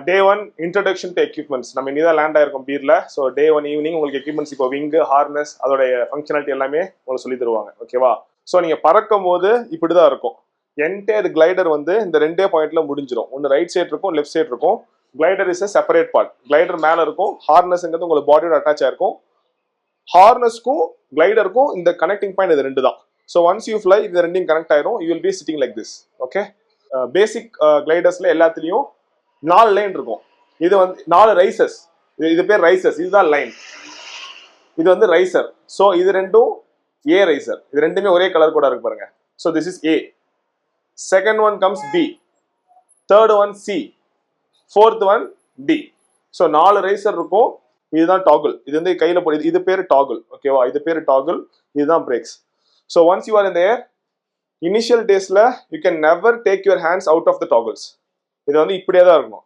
Day 1 introduction to equipments. நம்ம இனிதான் land ஆயிருக்கோம் பீர்ல. So day 1 evening உங்களுக்கு எக்யூப்மெண்ட்ஸ் இப்போ விங்கு, ஹார்னஸ், அதோடைய ஃபங்க்ஷனாலிட்டி எல்லாமே உங்களுக்கு சொல்லி தருவாங்க. ஓகேவா? ஸோ நீங்க பறக்கும் போது இப்படிதான் இருக்கும். என்டையர் கிளைடர் வந்து இந்த ரெண்டே பாயிண்ட்ல முடிஞ்சிடும். ஒன்று ரைட் சைடு இருக்கும், லெஃப்ட் சைடு இருக்கும். Glider is a separate part. Glider மேல இருக்கும், ஹார்னஸ்ங்கிறது உங்களுக்கு பாடியோட அட்டாச் ஆயிருக்கும். ஹார்னஸ்க்கும் கிளைடருக்கும் இந்த கனெக்டிங் பாயிண்ட் இது ரெண்டு தான். ஸோ ஒன்ஸ் யூ ஃப்ளை இது ரெண்டையும் கனெக்ட் ஆயிரும். You will be sitting like this. Okay, basic கிளைடர்ஸ்ல எல்லாத்துலயும் 4 லைன் இருக்கும். இது வந்து 4 ரைசஸ். இது பேர் ரைசஸ். இதுதான் லைன். இது வந்து ரைசர். ஸோ இது ரெண்டும் ஏ ரைசர். இது ரெண்டுமே ஒரே கலர் கூட இருக்கு பாருங்க. So this is A. Second one comes B, third one C, fourth one D. So 4 riser இருக்கும். இதுதான் டாகுல். இது வந்து கையில போடுது. இது பேரு டாகுல். ஓகேவா? இது பேரு டாகுல். இதுதான் brakes. So once you are in air, initial டேஸ்ல you can never take your hands out of the toggles. இது வந்து இப்படியே தான் இருக்கணும்.